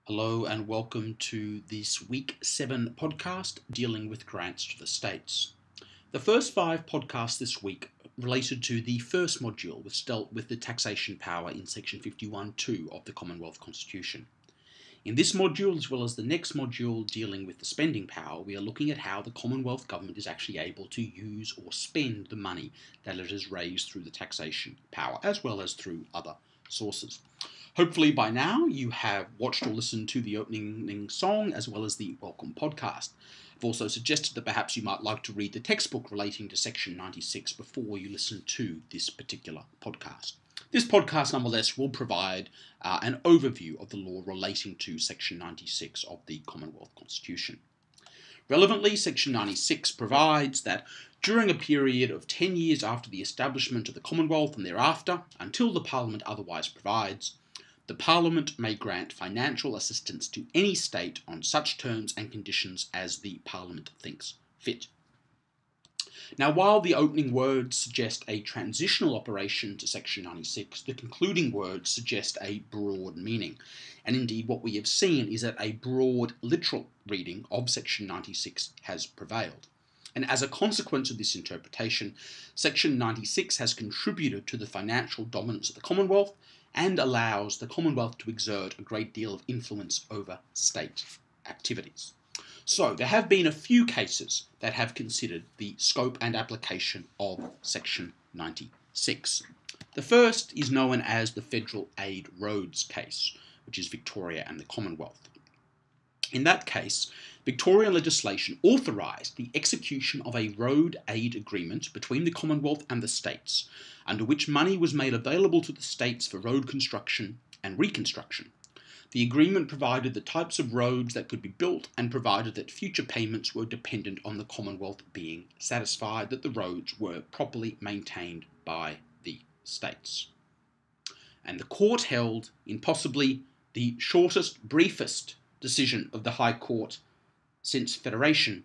Hello and welcome to this Week 7 podcast dealing with grants to the states. The first 5 podcasts this week related to the first module, which dealt with the taxation power in section 51(2) of the Commonwealth Constitution. In this module, as well as the next module dealing with the spending power, we are looking at how the Commonwealth Government is actually able to use or spend the money that it has raised through the taxation power, as well as through other sources. Hopefully by now you have watched or listened to the opening song as well as the welcome podcast. I've also suggested that perhaps you might like to read the textbook relating to section 96 before you listen to this particular podcast. This podcast nonetheless will provide an overview of the law relating to section 96 of the Commonwealth Constitution. Relevantly, section 96 provides that during a period of 10 years after the establishment of the Commonwealth and thereafter, until the Parliament otherwise provides, the Parliament may grant financial assistance to any state on such terms and conditions as the Parliament thinks fit. Now, while the opening words suggest a transitional operation to section 96, the concluding words suggest a broad meaning. And indeed, what we have seen is that a broad literal reading of section 96 has prevailed. And as a consequence of this interpretation, section 96 has contributed to the financial dominance of the Commonwealth and allows the Commonwealth to exert a great deal of influence over state activities. So there have been a few cases that have considered the scope and application of section 96. The first is known as the Federal Aid Roads case, which is Victoria and the Commonwealth. In that case, Victorian legislation authorised the execution of a road aid agreement between the Commonwealth and the states, under which money was made available to the states for road construction and reconstruction. The agreement provided the types of roads that could be built and provided that future payments were dependent on the Commonwealth being satisfied that the roads were properly maintained by the states. And the court held in possibly the shortest, briefest decision of the High Court since Federation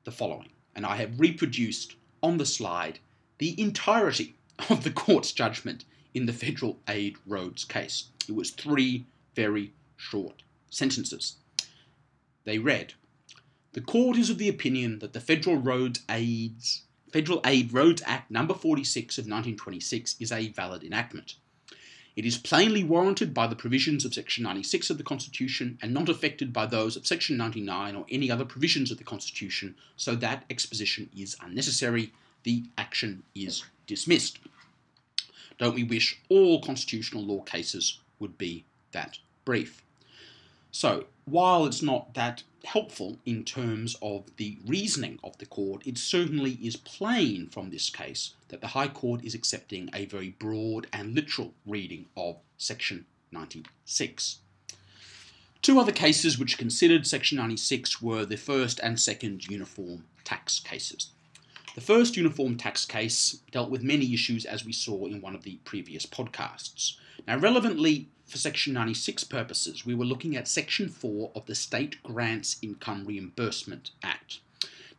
the following. And I have reproduced on the slide the entirety of the court's judgment in the Federal Aid Roads case. It was 3 very short sentences. They read, "The court is of the opinion that the Federal Aid Roads Act No. 46 of 1926 is a valid enactment. It is plainly warranted by the provisions of section 96 of the Constitution and not affected by those of section 99 or any other provisions of the Constitution, so that exposition is unnecessary. The action is dismissed." Don't we wish all constitutional law cases would be that brief? So, while it's not that helpful in terms of the reasoning of the court, it certainly is plain from this case that the High Court is accepting a very broad and literal reading of section 96. 2 other cases which considered section 96 were the first and second uniform tax cases. The first uniform tax case dealt with many issues as we saw in one of the previous podcasts. Now, relevantly for section 96 purposes, we were looking at section 4 of the State Grants Income Reimbursement Act.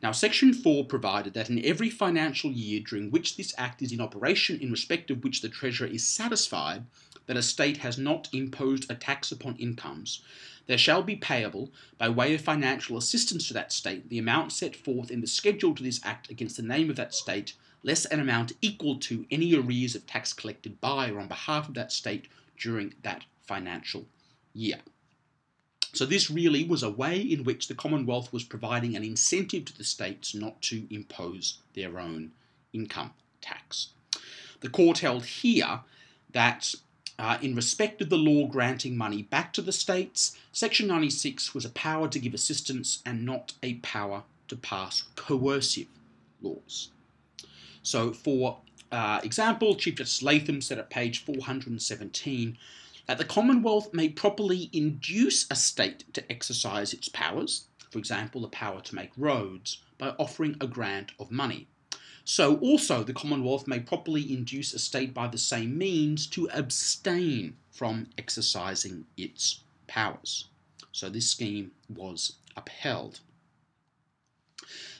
Now, section 4 provided that in every financial year during which this act is in operation, in respect of which the Treasurer is satisfied that a state has not imposed a tax upon incomes, there shall be payable, by way of financial assistance to that state, the amount set forth in the schedule to this act against the name of that state, less an amount equal to any arrears of tax collected by or on behalf of that state during that financial year. So this really was a way in which the Commonwealth was providing an incentive to the states not to impose their own income tax. The court held here that in respect of the law granting money back to the states, section 96 was a power to give assistance and not a power to pass coercive laws. So for example, Chief Justice Latham said at page 417 that the Commonwealth may properly induce a state to exercise its powers, for example, the power to make roads, by offering a grant of money. So also the Commonwealth may properly induce a state by the same means to abstain from exercising its powers. So this scheme was upheld.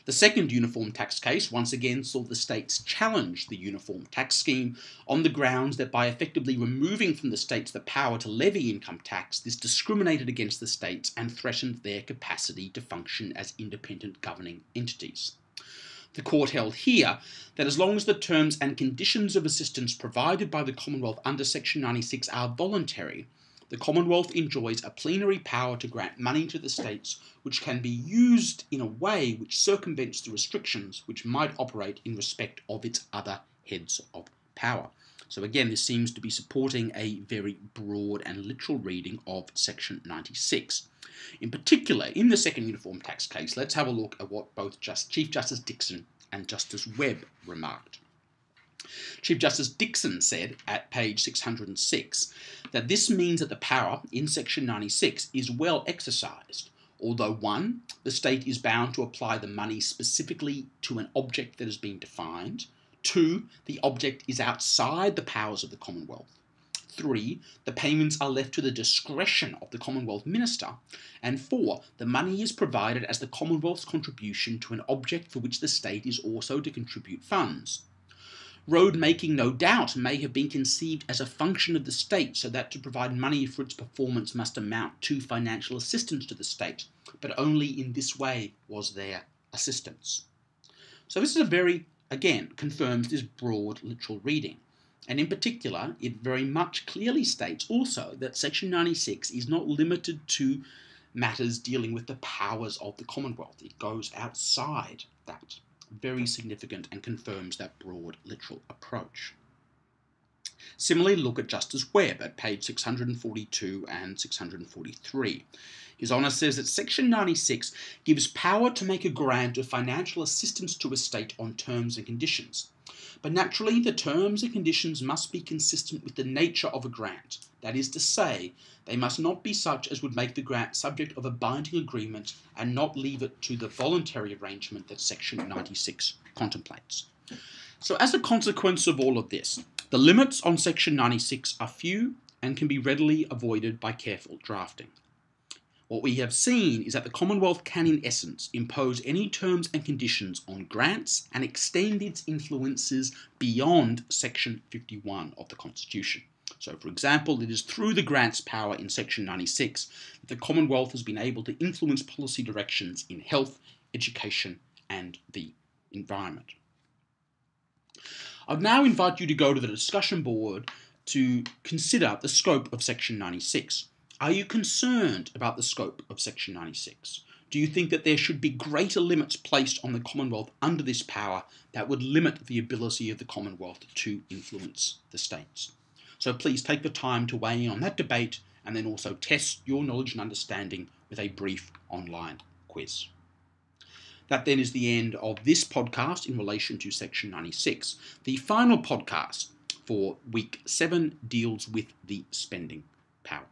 The second uniform tax case once again saw the states challenge the uniform tax scheme on the grounds that by effectively removing from the states the power to levy income tax, this discriminated against the states and threatened their capacity to function as independent governing entities. The court held here that as long as the terms and conditions of assistance provided by the Commonwealth under Section 96 are voluntary, the Commonwealth enjoys a plenary power to grant money to the states which can be used in a way which circumvents the restrictions which might operate in respect of its other heads of power. So again, this seems to be supporting a very broad and literal reading of Section 96. In particular, in the second uniform tax case, let's have a look at what both Chief Justice Dixon and Justice Webb remarked. Chief Justice Dixon said at page 606 that this means that the power in Section 96 is well exercised, although 1, the state is bound to apply the money specifically to an object that has been defined, 2, the object is outside the powers of the Commonwealth, 3, the payments are left to the discretion of the Commonwealth Minister, and 4, the money is provided as the Commonwealth's contribution to an object for which the state is also to contribute funds. Road making, no doubt, may have been conceived as a function of the state, so that to provide money for its performance must amount to financial assistance to the state, but only in this way was there assistance. So this is a very, again, confirms this broad literal reading. And in particular, it very much clearly states also that Section 96 is not limited to matters dealing with the powers of the Commonwealth. It goes outside that. Very significant and confirms that broad literal approach. Similarly, look at Justice Webb at page 642 and 643. His Honour says that Section 96 gives power to make a grant of financial assistance to a state on terms and conditions. But naturally, the terms and conditions must be consistent with the nature of a grant. That is to say, they must not be such as would make the grant subject of a binding agreement and not leave it to the voluntary arrangement that Section 96 contemplates. So as a consequence of all of this, the limits on Section 96 are few and can be readily avoided by careful drafting. What we have seen is that the Commonwealth can, in essence, impose any terms and conditions on grants and extend its influences beyond Section 51 of the Constitution. So, for example, it is through the grants power in Section 96 that the Commonwealth has been able to influence policy directions in health, education, and the environment. I'd now invite you to go to the discussion board to consider the scope of Section 96. Are you concerned about the scope of Section 96? Do you think that there should be greater limits placed on the Commonwealth under this power that would limit the ability of the Commonwealth to influence the states? So please take the time to weigh in on that debate and then also test your knowledge and understanding with a brief online quiz. That then is the end of this podcast in relation to Section 96. The final podcast for week 7 deals with the spending power.